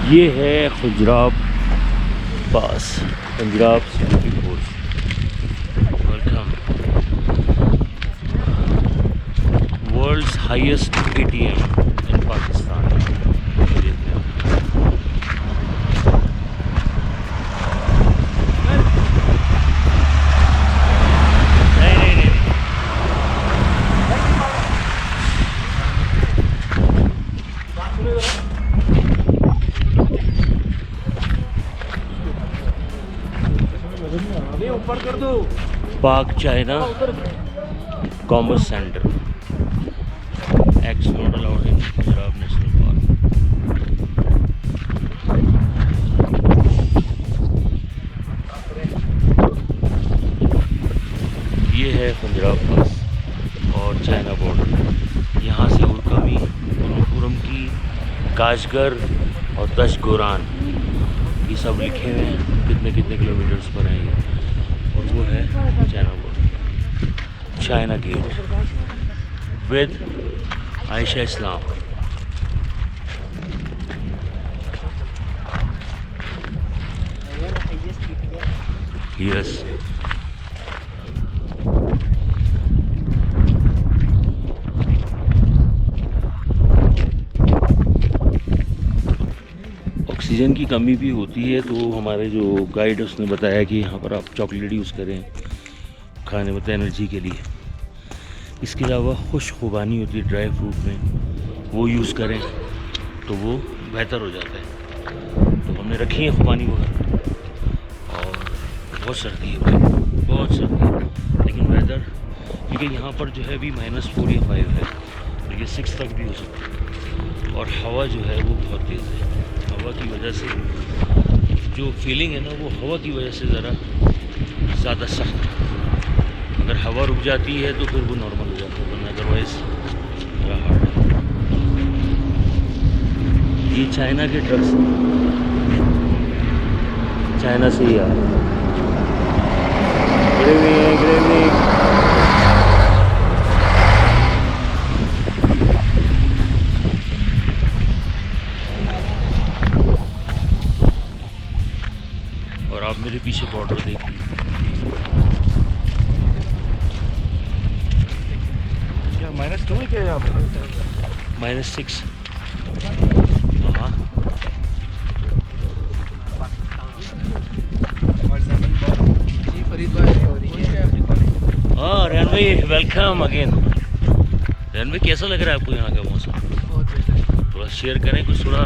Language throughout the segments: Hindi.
ये है Khunjerab pass, Punjab security force. Welcome. World's highest ATM in Pakistan. ऊपर कर दो। Pak China commerce centre, X not allowed in Punjab national park. ये है पंजाब पास और चाइना बॉर्डर। यहाँ से उरकमी, पुरम की, काशगर और दशगोरान ये सब लिखे हुए हैं, कितने कितने किलोमीटर्स पर हैं ये। और वो है China border, China gate with Ayesha Islam. Yes, oxygen की कमी भी होती है, तो हमारे जो गाइड उसने बताया कि यहाँ पर आप चॉकलेट यूज़ करें खाने में, एनर्जी के लिए। इसके अलावा खुशखुबानी होती है ड्राई फ्रूट में, वो यूज़ करें तो वो बेहतर हो जाता है। तो हमने रखी है खुबानी वगैरह। और बहुत सर्दी है भाई, बहुत सर्दी है, लेकिन वेदर क्योंकि यहाँ पर जो है अभी -4 या 5 है, लेकिन 6 तक भी हो सकता है। और हवा जो है वो बहुत तेज़ है। हवा की वजह से जो फीलिंग है ना, वो हवा की वजह से ज़रा ज़्यादा सख्त है। अगर हवा रुक जाती है तो फिर वो नॉर्मल हो जाता है, वरना अदरवाइज बड़ा हार्ड है। ये चाइना के ट्रक्स, चाइना से ही आ रहे हैं। Good evening, good evening. और आप मेरे पीछे बॉर्डर देखिए, क्या -2 है क्या यहाँ पर? -6। हाँ, जी फरीद भाई हो रही है। हाँ रेहान भाई, वेलकम अगेन। रेहान भाई, कैसा लग रहा है आपको यहाँ का मौसम? थोड़ा शेयर करें कुछ, थोड़ा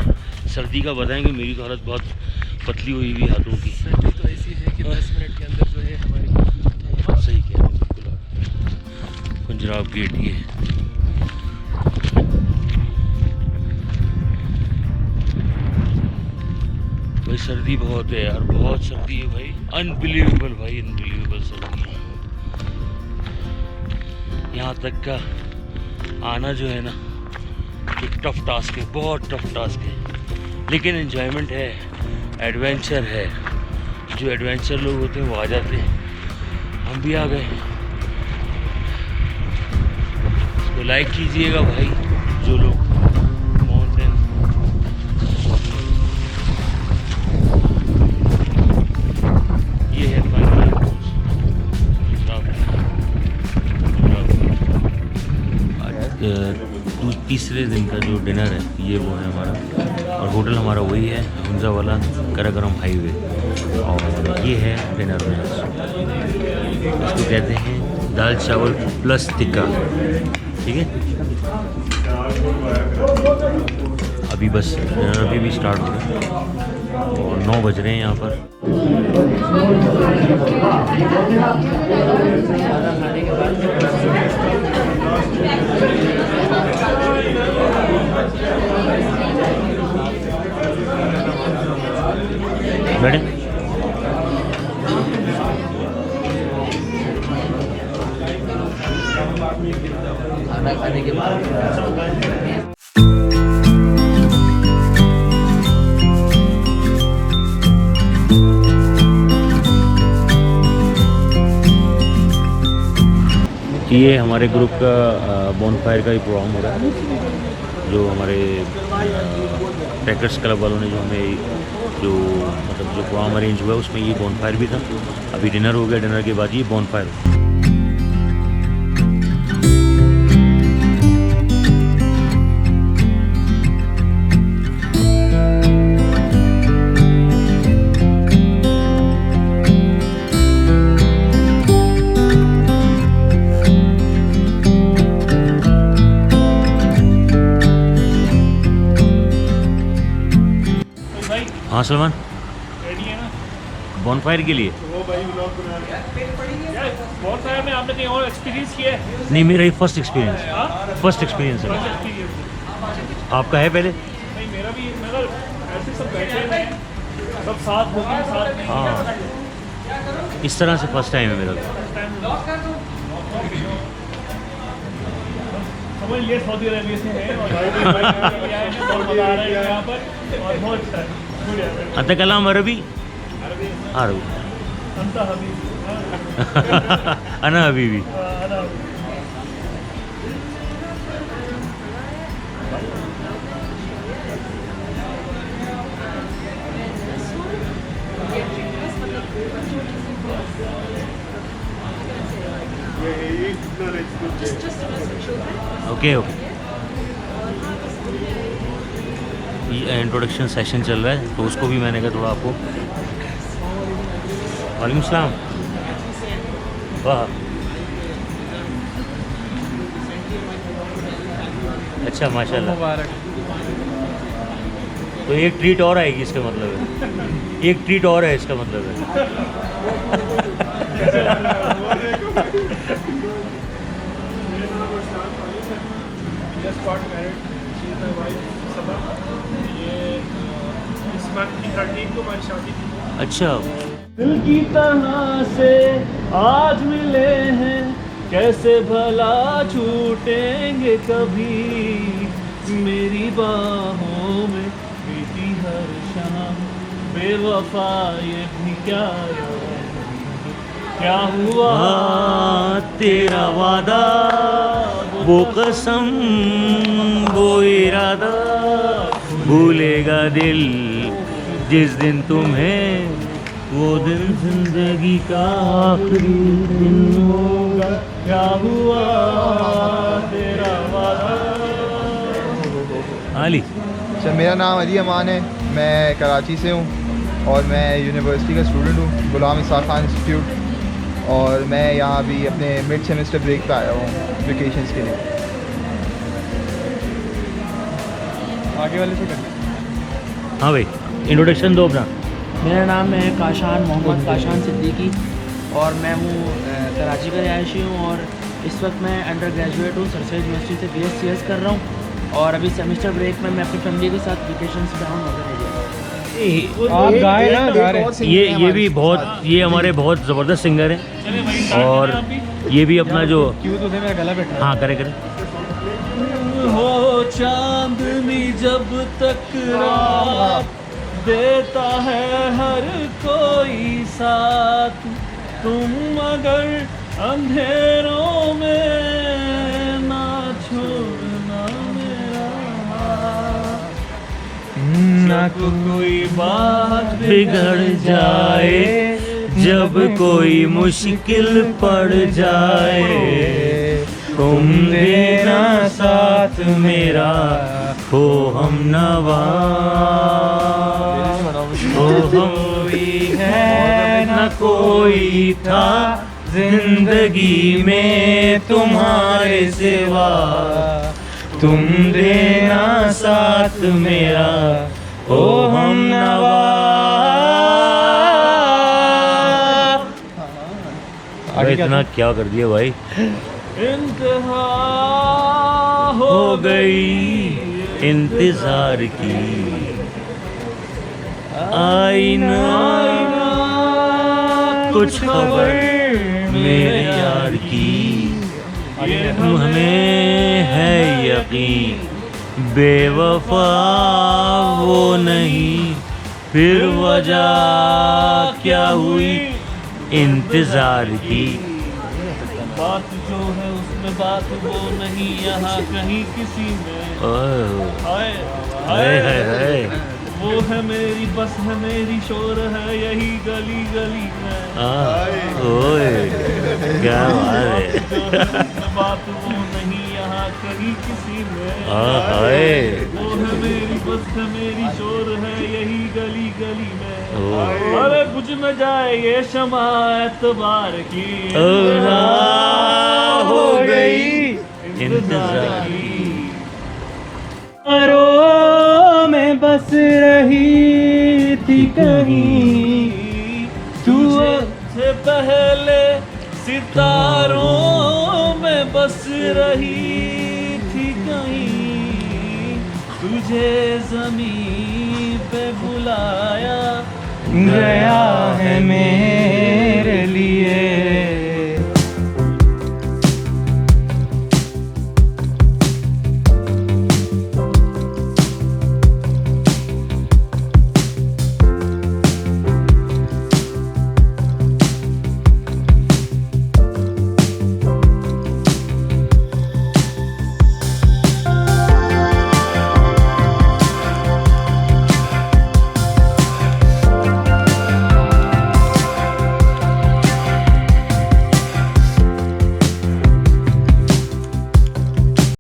सर्दी का बताएंगे। मेरी तो हालत बहुत पतली हुई हुई हाथों की। सर्दी तो ऐसी है कि 10 मिनट के अंदर जो है हमारी। सही कह रहे हैं बिल्कुल आप। पंजाब गेट ये भाई, सर्दी बहुत है यार, बहुत सर्दी है भाई, अनबिलीवेबल भाई, अनबिलीवेबल सर्दी है। यहाँ तक का आना जो है ना, एक टफ टास्क है, बहुत टफ टास्क है, लेकिन एंजॉयमेंट है, एडवेंचर है। जो एडवेंचर लोग होते हैं वो आ जाते हैं, हम भी आ गए। इसको लाइक कीजिएगा भाई, जो लोग माउंटेन। ये है तीसरे दिन का जो डिनर है ये वो है हमारा, और होटल हमारा वही है, हमजा वाला, कराकरम हाईवे। और ये है डिनर में, इसको कहते हैं दाल चावल प्लस टिक्का, ठीक है। अभी बस डिनर अभी भी स्टार्ट हो रहा है और 9 बज रहे हैं यहाँ पर। बैठे खाना खाने के बाद ये हमारे ग्रुप का बॉनफायर का ही प्रोग्राम हो रहा है। जो हमारे ट्रैकर्स क्लब वालों ने जो हमें जो मतलब जो प्रोग्राम अरेंज हुआ उसमें ये बॉनफायर भी था। अभी डिनर हो गया, डिनर के बाद ये बॉनफायर। हाँ सलमान, रेडी है ना? बॉनफायर के लिए? वो भाई व्लॉग बना रहे हैं यार। बॉनफायर में आपने कहीं और एक्सपीरियंस किया है? नहीं, मेरा ये फर्स्ट एक्सपीरियंस है। हाँ? फर्स्ट एक्सपीरियंस है। First experience. आपका है पहले? नहीं, मेरा भी मतलब ऐसे सब बैठे हैं, सब साथ बुकिंग साथ में। हाँ, इस तरह से फर्स्ट टाइम है मेरा। समझ लिए सऊदी अरबिया से हैं और बहुत मज़ा आ रहा है यहाँ पर और बहुत अच्छा है। गुड है। अतकलाम अरबी? अरबी अरबी। अंता हबीब। अना हबीबी। अना ओके ओके। ये इंट्रोडक्शन सेशन चल रहा है तो उसको भी मैंने कहा थोड़ा आपको। वालेकुम सलाम। वाह, अच्छा माशाल्लाह। मुबारक। तो एक ट्रीट और आएगी इसका मतलब है, एक ट्रीट और है इसका मतलब है। Just got married. She is my wife, Sabah. ये इस मंथ की 13 को हमारी शादी थी। अच्छा, दिल की तरह से आज मिले हैं, कैसे भला छूटेंगे कभी। मेरी बाहों में बीती हर शाम, बेवफा ये भी क्या हुआ तेरा वादा, वो कसम, वो इरादा, भूलेगा दिल जिस दिन तुम्हें, वो दिन जिंदगी का आखिरी दिन होगा। क्या हुआ तेरा वादा। आली, सर मेरा नाम अली अमान है, मैं कराची से हूँ और मैं यूनिवर्सिटी का स्टूडेंट हूँ, गुलाम इसाक खान इंस्टीट्यूट। और मैं यहाँ अभी अपने मिड सेमेस्टर ब्रेक पे आया हूँ वेकेशंस के लिए। आगे वाले से करना। हाँ भाई, इंट्रोडक्शन दो अपना। मेरा नाम है काशान मोहम्मद काशान सिद्दीकी और मैं हूँ कराची का रिहायशी हूँ और इस वक्त मैं अंडर ग्रेजुएट हूँ सरसैयद यूनिवर्सिटी से BScs कर रहा हूँ और अभी सेमेस्टर ब्रेक में मैं अपनी फैमिली के साथ वेकेशंस पे हूँ नॉर्दर्न एरिया। आप गाए ना, गा रहे। ये भी बहुत, ये हमारे बहुत ज़बरदस्त सिंगर हैं और ये भी अपना जो क्यों तो मेरा गला बैठा। हाँ करे करे। हो चांदनी जब तक रात देता है हर कोई साथ, तुम अगर अंधेरों में ना छोड़ना मेरा हाथ। ना कोई बात बिगड़ जाए, जब कोई मुश्किल पड़ जाए, तुम देना साथ मेरा, हो हम नवा, हो हम कोई है न कोई था जिंदगी में तुम्हारे सिवा, तुम देना साथ मेरा, हो हम नवा। अरे इतना क्या कर दिया भाई, इंतहा हो गई इंतजार की, आईना कुछ खबर मेरे यार की, हमें है यकीन बेवफा वो नहीं, फिर वजह क्या हुई इंतजार की। बात जो है उसमें बात वो नहीं यहाँ कहीं किसी में ओह, हाय हाय हाय हाय, वो है मेरी बस है मेरी शोर है यही गली गली में ओए, क्या बात है, जो है उसमें बात वो नहीं यहाँ कहीं किसी में हाय, वो है मेरी बस है मेरी शोर है यही गली गली में ओह, अरे बुझ न जाए ये शमा एतबार की हो गई इंतजार की तारों में बस रही थी कहीं तुझे से पहले सितारों में बस रही थी कहीं तुझे ज़मीं पे बुलाया गया है मेरे लिए